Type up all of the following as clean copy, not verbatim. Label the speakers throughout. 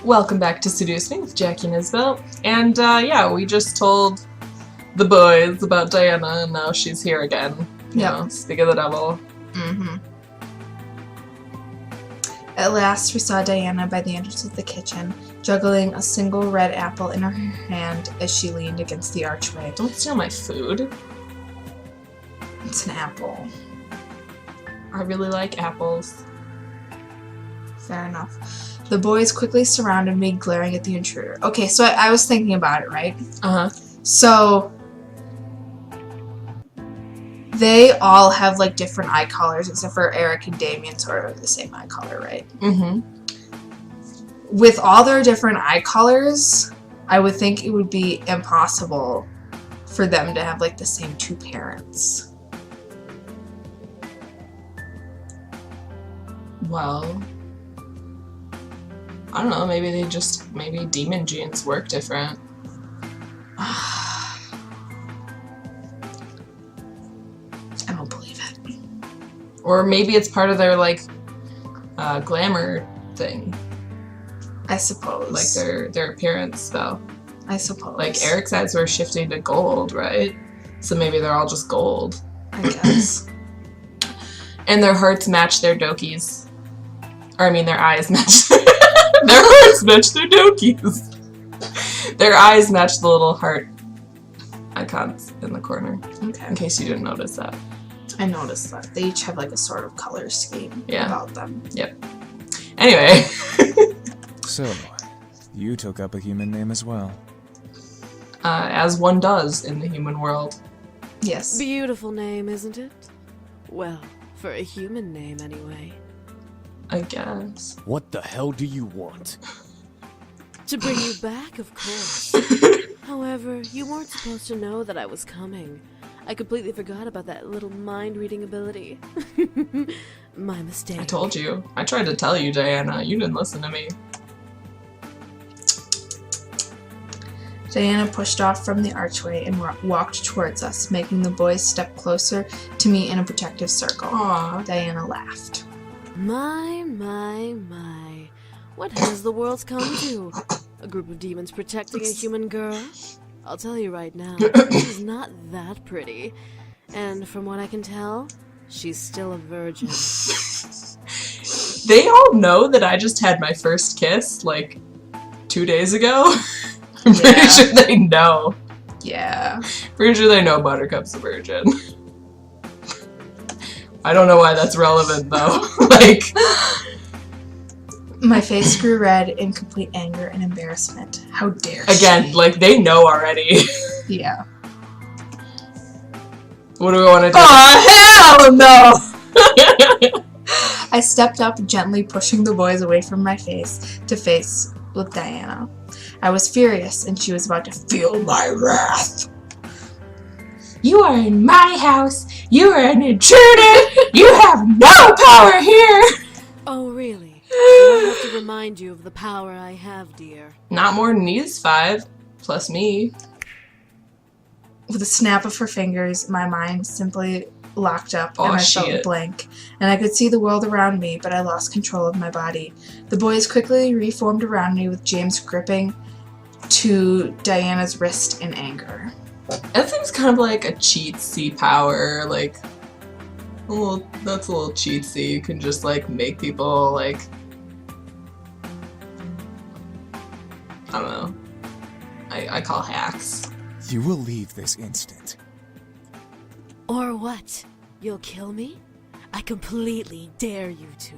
Speaker 1: Welcome back to Seduce Me with Jackie and Isabel. And yeah, we just told the boys about Diana and now she's here again. You know, speak of the devil.
Speaker 2: Mm-hmm. At last we saw Diana by the entrance of the kitchen, juggling a single red apple in her hand as she leaned against the archway.
Speaker 1: Don't steal my food.
Speaker 2: It's an apple.
Speaker 1: I really like apples.
Speaker 2: Fair enough. The boys quickly surrounded me, glaring at the intruder. Okay, so I was thinking about it, right?
Speaker 1: Uh-huh.
Speaker 2: So they all have like different eye colors, except for Eric and Damien sort of have the same eye color, right?
Speaker 1: Mm-hmm.
Speaker 2: With all their different eye colors, I would think it would be impossible for them to have like the same two parents.
Speaker 1: Well, I don't know, maybe demon genes work different.
Speaker 2: I don't believe it.
Speaker 1: Or maybe it's part of their, like, glamour thing.
Speaker 2: I suppose.
Speaker 1: Like, their appearance, though.
Speaker 2: I suppose.
Speaker 1: Like, Eric's eyes were shifting to gold, right? So maybe they're all just gold.
Speaker 2: I guess.
Speaker 1: And their hearts match their dokies. Or, I mean, their eyes match their hearts match their dokies. Their eyes match the little heart icons in the corner.
Speaker 2: Okay.
Speaker 1: In case you didn't notice that.
Speaker 2: I noticed that. They each have like a sort of color scheme about them.
Speaker 1: Yep. Anyway.
Speaker 3: So, you took up a human name as well.
Speaker 1: As one does in the human world.
Speaker 2: Yes.
Speaker 4: Beautiful name, isn't it? Well, for a human name, anyway.
Speaker 1: I guess.
Speaker 5: What the hell do you want?
Speaker 4: To bring you back, of course. However, you weren't supposed to know that I was coming. I completely forgot about that little mind-reading ability. My mistake.
Speaker 1: I told you. I tried to tell you, Diana. You didn't listen to me.
Speaker 2: Diana pushed off from the archway and walked towards us, making the boys step closer to me in a protective circle.
Speaker 1: Aww.
Speaker 2: Diana laughed.
Speaker 4: My. What has the world come to? A group of demons protecting a human girl? I'll tell you right now, she's not that pretty. And from what I can tell, she's still a virgin.
Speaker 1: They all know that I just had my first kiss, like, 2 days ago. I'm pretty sure they know.
Speaker 2: Yeah.
Speaker 1: Pretty sure they know Buttercup's a virgin. I don't know why that's relevant, though. Like...
Speaker 2: My face grew red in complete anger and embarrassment. How dare she?
Speaker 1: Again, like, they know already.
Speaker 2: Yeah.
Speaker 1: What do we want to do?
Speaker 2: Oh, hell no! I stepped up, gently pushing the boys away from my face to face with Diana. I was furious, and she was about to feel my wrath.
Speaker 1: You are in my house. You are an intruder. You have no power here.
Speaker 4: Oh, really? I have to remind you of the power I have, dear.
Speaker 1: Not more than these 5, plus me.
Speaker 2: With a snap of her fingers, my mind simply locked up and
Speaker 1: Oh,
Speaker 2: I felt
Speaker 1: shit.
Speaker 2: blank. And I could see the world around me, but I lost control of my body. The boys quickly reformed around me with James gripping to Diana's wrist in anger.
Speaker 1: That seems kind of like a cheatsy power, like, that's a little cheatsy. You can just, like, make people, like, I don't know. I call hacks.
Speaker 3: You will leave this instant.
Speaker 4: Or what? You'll kill me? I completely dare you to.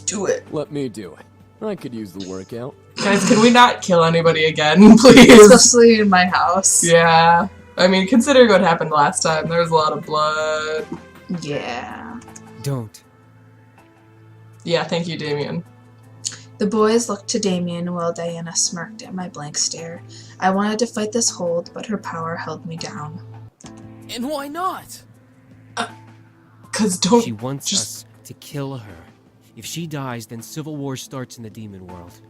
Speaker 2: Do it.
Speaker 5: Let me do it. I could use the workout.
Speaker 1: Guys, can we not kill anybody again, please?
Speaker 2: Especially in my house.
Speaker 1: Yeah. I mean, considering what happened last time, there was a lot of blood.
Speaker 2: Yeah.
Speaker 3: Don't.
Speaker 1: Yeah, thank you, Damien.
Speaker 2: The boys looked to Damien while Diana smirked at my blank stare. I wanted to fight this hold, but her power held me down.
Speaker 5: And why not?
Speaker 1: 'Cause don't
Speaker 6: She wants
Speaker 1: just...
Speaker 6: us to kill her. If she dies, then civil war starts in the demon world.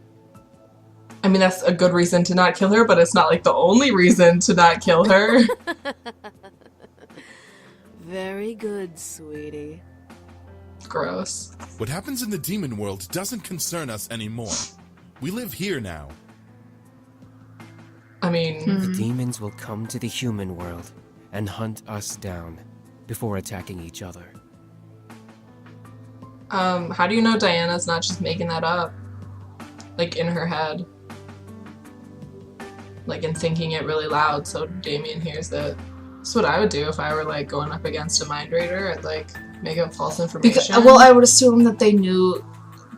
Speaker 1: I mean, that's a good reason to not kill her, but it's not, like, the only reason to not kill her.
Speaker 4: Very good, sweetie.
Speaker 1: Gross.
Speaker 7: What happens in the demon world doesn't concern us anymore. We live here now.
Speaker 1: I mean,
Speaker 6: The demons will come to the human world and hunt us down before attacking each other.
Speaker 1: how do you know Diana's not just making that up? Like, in her head. Like, and thinking it really loud so Damien hears it. That's what I would do if I were, like, going up against a mind reader. I'd, like, make up false information.
Speaker 2: Well, I would assume that they knew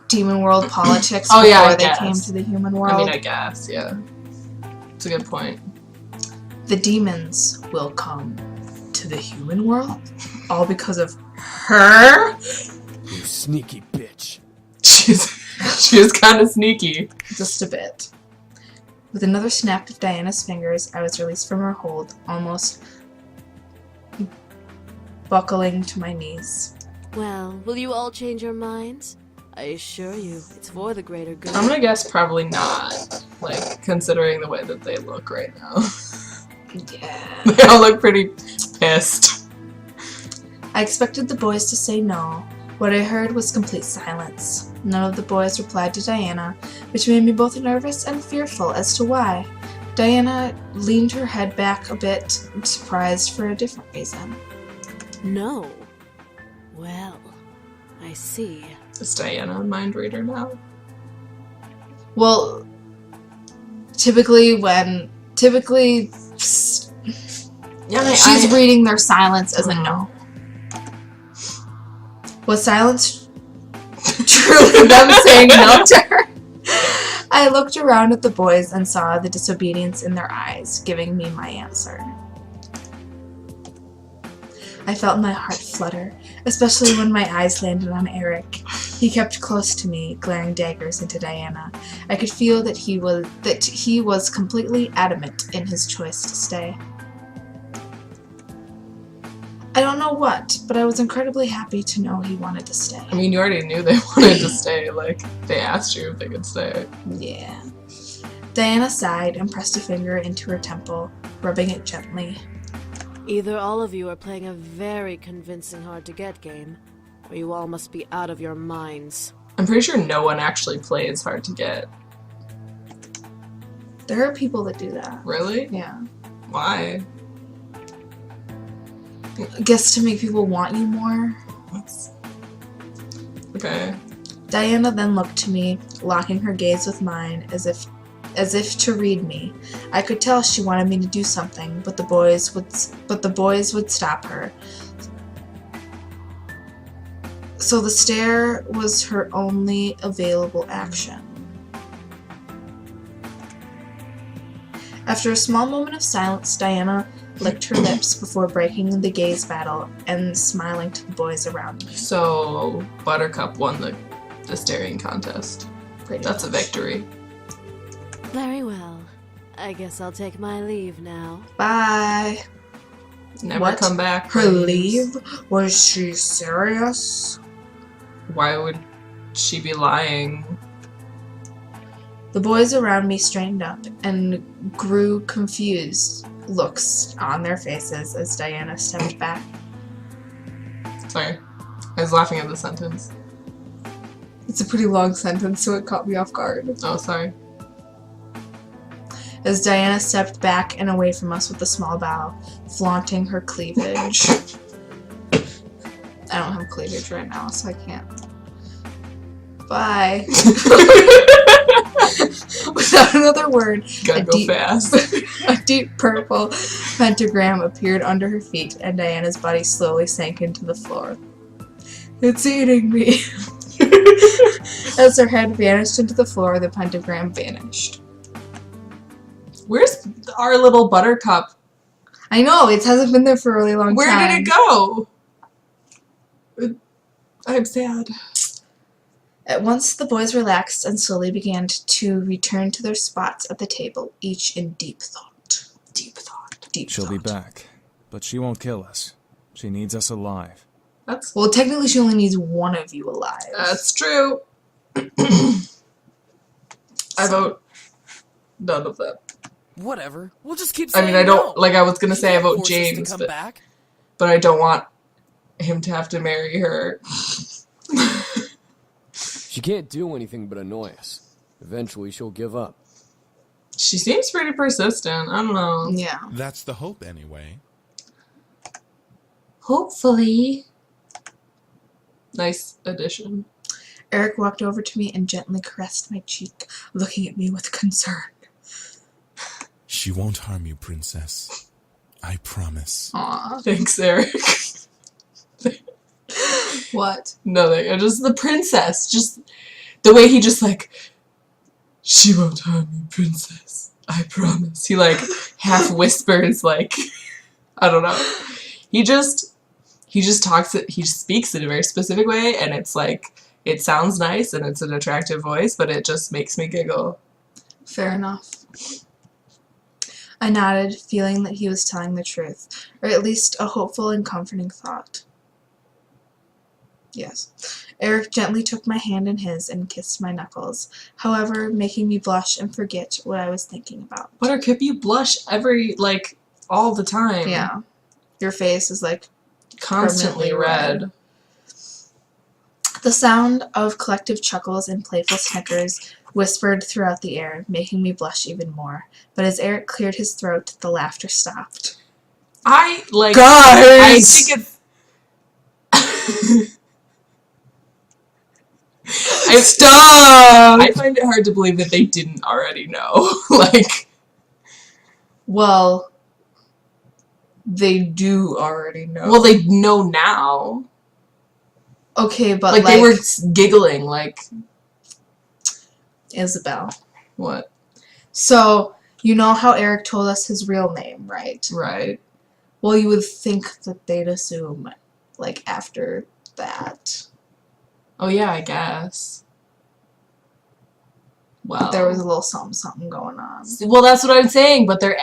Speaker 2: demon world politics
Speaker 1: Oh, yeah, I
Speaker 2: before they
Speaker 1: guess.
Speaker 2: came to the human world.
Speaker 1: I mean, I guess, yeah. It's a good point.
Speaker 2: The demons will come to the human world, all because of her.
Speaker 5: You sneaky bitch.
Speaker 1: She is kind of sneaky.
Speaker 2: Just a bit. With another snap of Diana's fingers, I was released from her hold, almost buckling to my knees.
Speaker 4: Well, will you all change your minds? I assure you, it's for the greater good.
Speaker 1: I'm gonna guess probably not. Like, considering the way that they look right now.
Speaker 2: Yeah.
Speaker 1: They all look pretty pissed.
Speaker 2: I expected the boys to say no. What I heard was complete silence. None of the boys replied to Diana, which made me both nervous and fearful as to why. Diana leaned her head back a bit, surprised for a different reason.
Speaker 4: No. Well, I see.
Speaker 1: Is Diana a mind reader now?
Speaker 2: Well, typically,
Speaker 1: Yeah,
Speaker 2: she's reading their silence as a no. Was silence truly them saying no to her? I looked around at the boys and saw the disobedience in their eyes, giving me my answer. I felt my heart flutter, especially when my eyes landed on Eric. He kept close to me, glaring daggers into Diana. I could feel that he was completely adamant in his choice to stay. I don't know what, but I was incredibly happy to know he wanted to stay.
Speaker 1: I mean, you already knew they wanted to stay. Like, they asked you if they could stay.
Speaker 2: Yeah. Diana sighed and pressed a finger into her temple, rubbing it gently.
Speaker 4: Either all of you are playing a very convincing hard-to-get game, or you all must be out of your minds.
Speaker 1: I'm pretty sure no one actually plays hard to get.
Speaker 2: There are people that do that.
Speaker 1: Really?
Speaker 2: Yeah.
Speaker 1: Why?
Speaker 2: I guess to make people want you more.
Speaker 1: What's... Okay.
Speaker 2: Diana then looked to me, locking her gaze with mine as if to read me. I could tell she wanted me to do something, but the boys would stop her. So the stare was her only available action. After a small moment of silence, Diana licked her lips before breaking the gaze battle and smiling to the boys around me.
Speaker 1: So, Buttercup won the staring contest. That's a victory.
Speaker 4: Very well. I guess I'll take my leave now.
Speaker 2: Bye.
Speaker 1: Never
Speaker 2: What?
Speaker 1: come back.
Speaker 2: Her
Speaker 1: please.
Speaker 2: leave? Was she serious?
Speaker 1: Why would she be lying?
Speaker 2: The boys around me straightened up and grew confused looks on their faces as Diana stepped back.
Speaker 1: Sorry. I was laughing at the sentence.
Speaker 2: It's a pretty long sentence, so it caught me off guard.
Speaker 1: Oh, sorry.
Speaker 2: As Diana stepped back and away from us with a small bow, flaunting her cleavage. I don't have cleavage right now, so I can't. Bye. Without another word,
Speaker 1: Gotta go fast.
Speaker 2: a deep purple pentagram appeared under her feet, and Diana's body slowly sank into the floor. It's eating me. As her head vanished into the floor, the pentagram vanished.
Speaker 1: Where's our little Buttercup?
Speaker 2: I know, it hasn't been there for a really long
Speaker 1: Where
Speaker 2: time.
Speaker 1: did it go? I'm sad.
Speaker 2: At once the boys relaxed and slowly began to return to their spots at the table, each in deep thought. Deep thought. Deep
Speaker 3: She'll
Speaker 2: thought.
Speaker 3: be back, but she won't kill us. She needs us alive.
Speaker 1: That's
Speaker 2: Well, technically she only needs one of you alive.
Speaker 1: That's true. I vote none of them.
Speaker 5: Whatever. We'll just keep
Speaker 1: I
Speaker 5: saying
Speaker 1: mean, I don't,
Speaker 5: no.
Speaker 1: like, I was gonna
Speaker 5: She
Speaker 1: say I
Speaker 5: can't
Speaker 1: vote
Speaker 5: force us to
Speaker 1: James,
Speaker 5: come
Speaker 1: but
Speaker 5: back.
Speaker 1: I don't want him to have to marry her.
Speaker 5: She can't do anything but annoy us. Eventually, she'll give up.
Speaker 1: She seems pretty persistent. I don't know.
Speaker 2: Yeah.
Speaker 7: That's the hope, anyway.
Speaker 1: Hopefully. Nice addition.
Speaker 2: Eric walked over to me and gently caressed my cheek, looking at me with concern.
Speaker 7: She won't harm you, princess. I promise.
Speaker 2: Aw.
Speaker 1: Thanks, Eric.
Speaker 2: What?
Speaker 1: Nothing. Just the princess. Just the way he just like, she won't harm you, princess. I promise. He like half whispers like, I don't know. He just talks it. He speaks in a very specific way, and it's like it sounds nice and it's an attractive voice, but it just makes me giggle.
Speaker 2: Fair enough. I nodded, feeling that he was telling the truth, or at least a hopeful and comforting thought. Yes. Eric gently took my hand in his and kissed my knuckles, however, making me blush and forget what I was thinking about.
Speaker 1: Buttercup, you blush all the time.
Speaker 2: Yeah. Your face is like
Speaker 1: Constantly
Speaker 2: permanently
Speaker 1: red.
Speaker 2: The sound of collective chuckles and playful snickers whispered throughout the air, making me blush even more. But as Eric cleared his throat, the laughter stopped.
Speaker 1: I
Speaker 2: Guys!
Speaker 1: think it's
Speaker 2: Stop!
Speaker 1: I find it hard to believe that they didn't already know. Like,
Speaker 2: Well, they do already know.
Speaker 1: well, they know now.
Speaker 2: Okay, but
Speaker 1: Like, they were giggling, like,
Speaker 2: Isabel.
Speaker 1: what?
Speaker 2: So, you know how Eric told us his real name, right?
Speaker 1: Right.
Speaker 2: Well, you would think that they'd assume, like, after that.
Speaker 1: Oh, yeah, I guess. Well,
Speaker 2: But there was a little something going on.
Speaker 1: well, that's what I'm saying, but they're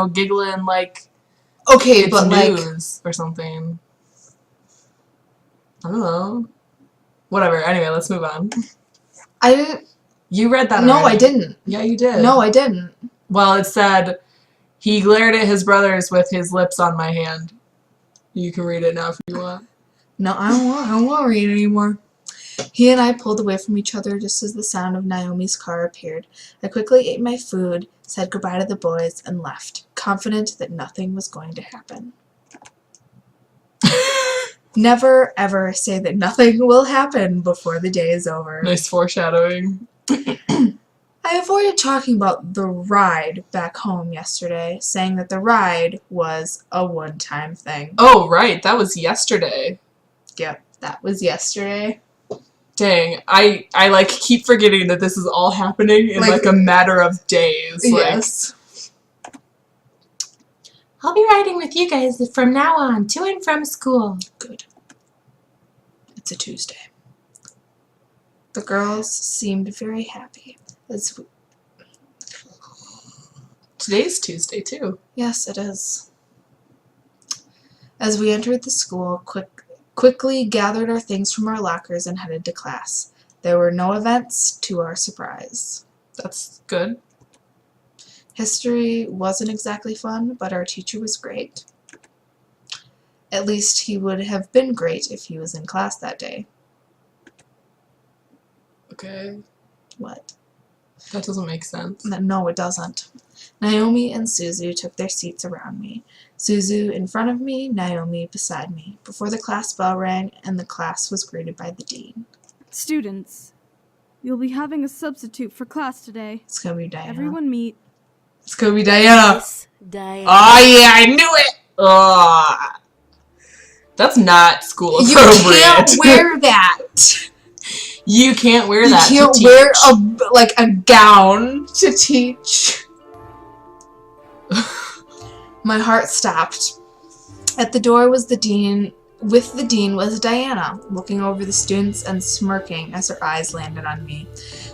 Speaker 1: giggling like
Speaker 2: Okay,
Speaker 1: it's
Speaker 2: but like,
Speaker 1: news or something. I don't know. Whatever. Anyway, let's move on.
Speaker 2: I didn't.
Speaker 1: You read that
Speaker 2: No,
Speaker 1: already.
Speaker 2: I didn't.
Speaker 1: Yeah, you did.
Speaker 2: No, I didn't.
Speaker 1: Well, it said, he glared at his brothers with his lips on my hand. You can read it now if you want.
Speaker 2: No, I don't want to read it anymore. He and I pulled away from each other just as the sound of Naomi's car appeared. I quickly ate my food, said goodbye to the boys, and left, confident that nothing was going to happen. Never, ever say that nothing will happen before the day is over.
Speaker 1: Nice foreshadowing.
Speaker 2: I avoided talking about the ride back home yesterday, saying that the ride was a one-time thing.
Speaker 1: Oh, right. That was yesterday.
Speaker 2: Yep, that was yesterday.
Speaker 1: Dang. I like keep forgetting that this is all happening in like a matter of days.
Speaker 2: Yes.
Speaker 1: I'll be riding with you guys from now on, to and from school.
Speaker 2: Good. It's a Tuesday. The girls seemed very happy.
Speaker 1: Today's Tuesday, too.
Speaker 2: Yes, it is. As we entered the school, quickly gathered our things from our lockers and headed to class. There were no events, to our surprise.
Speaker 1: That's good.
Speaker 2: History wasn't exactly fun, but our teacher was great. At least he would have been great if he was in class that day.
Speaker 1: Okay.
Speaker 2: What?
Speaker 1: That doesn't make sense.
Speaker 2: No, it doesn't. Naomi and Suzu took their seats around me. Suzu in front of me, Naomi beside me, before the class bell rang and the class was greeted by the dean.
Speaker 8: Students, you'll be having a substitute for class today.
Speaker 2: It's gonna be Diana.
Speaker 8: Everyone meet.
Speaker 2: It's gonna be Diana.
Speaker 4: Yes, Diana.
Speaker 1: Oh, yeah, I knew it! Ugh. That's not school appropriate.
Speaker 2: You can't wear that.
Speaker 1: You can't wear that
Speaker 2: You can't
Speaker 1: to teach.
Speaker 2: wear a gown to teach. My heart stopped. At the door was the dean. With the dean was Diana, looking over the students and smirking as her eyes landed on me.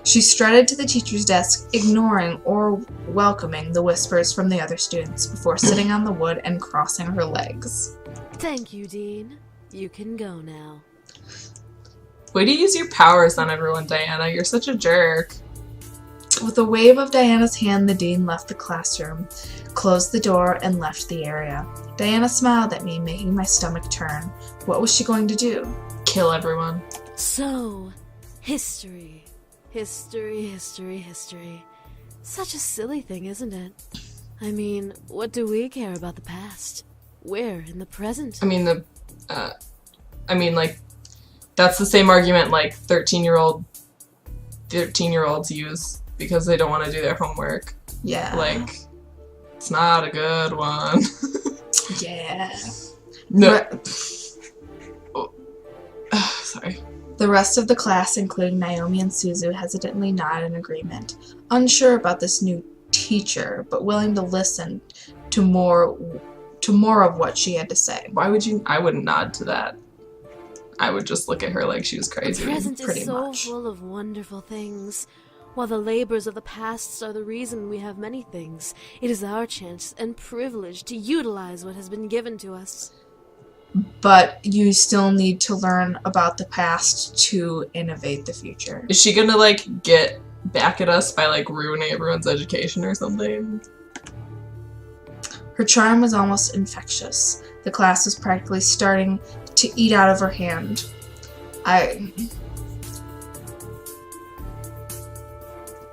Speaker 2: She strutted to the teacher's desk, ignoring or welcoming the whispers from the other students, before sitting on the wood and crossing her legs.
Speaker 4: Thank you, Dean. You can go now.
Speaker 1: Way to use your powers on everyone, Diana. You're such a jerk.
Speaker 2: With a wave of Diana's hand, the dean left the classroom, closed the door, and left the area. Diana smiled at me, making my stomach turn. What was she going to do?
Speaker 1: Kill everyone.
Speaker 4: So, History. History, history, history. Such a silly thing, isn't it? I mean, what do we care about the past? We're in the present.
Speaker 1: I mean, like, that's the same argument, like, 13-year-olds use because they don't want to do their homework.
Speaker 2: Yeah.
Speaker 1: Like, it's not a good one.
Speaker 2: Yeah.
Speaker 1: No. Sorry.
Speaker 2: The rest of the class, including Naomi and Suzu, hesitantly nodded in agreement, unsure about this new teacher, but willing to listen to more of what she had to say.
Speaker 1: Why would you? I wouldn't nod to that. I would just look at her like she was crazy.
Speaker 4: The present
Speaker 2: pretty
Speaker 4: is so
Speaker 2: much.
Speaker 4: full of wonderful things. While the labors of the past are the reason we have many things, it is our chance and privilege to utilize what has been given to us.
Speaker 2: But you still need to learn about the past to innovate the future.
Speaker 1: Is she gonna, like, get back at us by, like, ruining everyone's education or something?
Speaker 2: Her charm was almost infectious. The class was practically starting to eat out of her hand.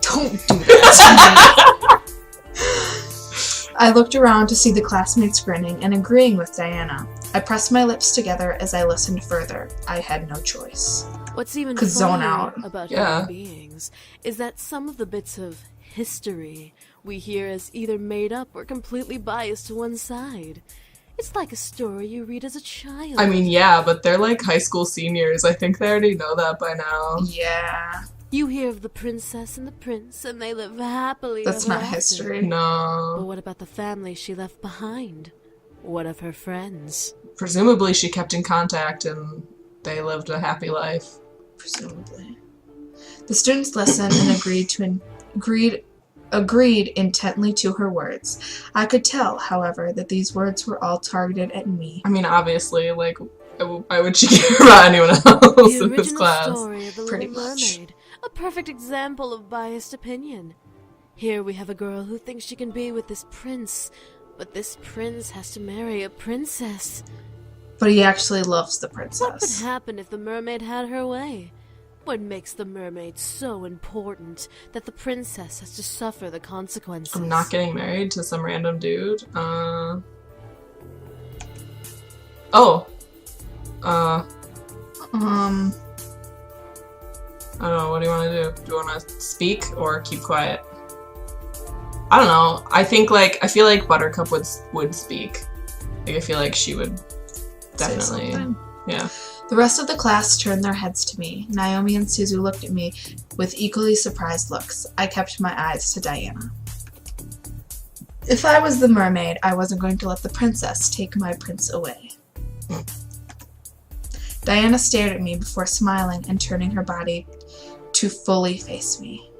Speaker 2: Don't do that to me. I looked around to see the classmates grinning and agreeing with Diana. I pressed my lips together as I listened further. I had no choice.
Speaker 4: What's even
Speaker 2: Could zone
Speaker 4: funnier
Speaker 2: out.
Speaker 4: about
Speaker 1: Yeah.
Speaker 4: human beings is that some of the bits of history we hear as either made up or completely biased to one side. It's like a story you read as a child.
Speaker 1: I mean, yeah, but they're, like, high school seniors. I think they already know that by now.
Speaker 2: Yeah.
Speaker 4: You hear of the princess and the prince, and they live happily
Speaker 2: That's
Speaker 4: ever
Speaker 2: not
Speaker 4: after.
Speaker 2: history.
Speaker 4: But
Speaker 1: No.
Speaker 4: what about the family she left behind? What of her friends?
Speaker 1: Presumably she kept in contact and they lived a happy life.
Speaker 2: Presumably. The students listened and agreed intently to her words. I could tell, however, that these words were all targeted at me.
Speaker 1: I mean, obviously, like, why would she care about anyone else
Speaker 4: The
Speaker 1: in this
Speaker 4: original
Speaker 1: class?
Speaker 4: story of the
Speaker 2: Pretty
Speaker 4: Little
Speaker 2: much.
Speaker 4: Mermaid. A perfect example of biased opinion. Here we have a girl who thinks she can be with this prince, but this prince has to marry a princess.
Speaker 2: But he actually loves the
Speaker 4: What would
Speaker 2: princess.
Speaker 4: happen if the mermaid had her way? What makes the mermaid so important that the princess has to suffer the consequences?
Speaker 1: I'm not getting married to some random dude. Oh. I don't know, what do you want to do? Do you want to speak or keep quiet? I don't know. I feel like Buttercup would speak. Like, I feel like she would
Speaker 2: Say
Speaker 1: definitely.
Speaker 2: something.
Speaker 1: Yeah.
Speaker 2: The rest of the class turned their heads to me. Naomi and Suzu looked at me with equally surprised looks. I kept my eyes to Diana. If I was the mermaid, I wasn't going to let the princess take my prince away. Diana stared at me before smiling and turning her body to fully face me.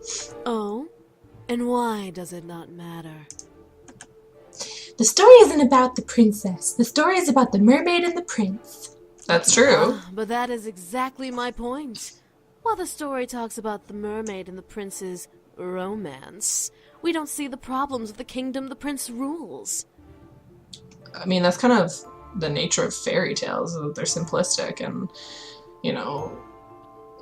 Speaker 4: Oh? And why does it not matter?
Speaker 1: The story isn't about the princess. The story is about the mermaid and the prince. That's true.
Speaker 4: But that is exactly my point. While the story talks about the mermaid and the prince's romance, we don't see the problems of the kingdom the prince rules.
Speaker 1: I mean, that's kind of the nature of fairy tales, is that they're simplistic and, you know,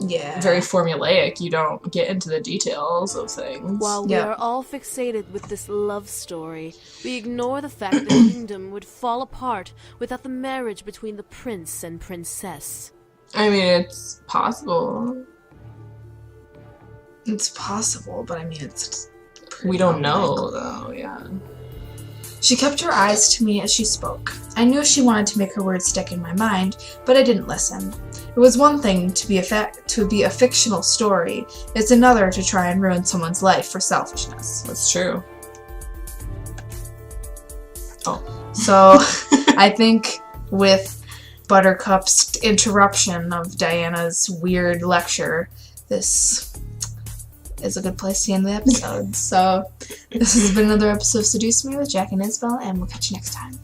Speaker 2: Yeah.
Speaker 1: very formulaic. You don't get into the details of things.
Speaker 4: While we
Speaker 2: Yep.
Speaker 4: are all fixated with this love story, we ignore the fact that the kingdom would fall apart without the marriage between the prince and princess.
Speaker 1: I mean, it's possible.
Speaker 2: It's possible, but I mean, it's
Speaker 1: We don't know, though, yeah.
Speaker 2: She kept her eyes to me as she spoke. I knew she wanted to make her words stick in my mind, but I didn't listen. It was one thing to be a fictional story. It's another to try and ruin someone's life for selfishness.
Speaker 1: That's true.
Speaker 2: So, I think with Buttercup's interruption of Diana's weird lecture, this is a good place to end the episode. So, this has been another episode of Seduce Me with Jack and Isabel, and we'll catch you next time.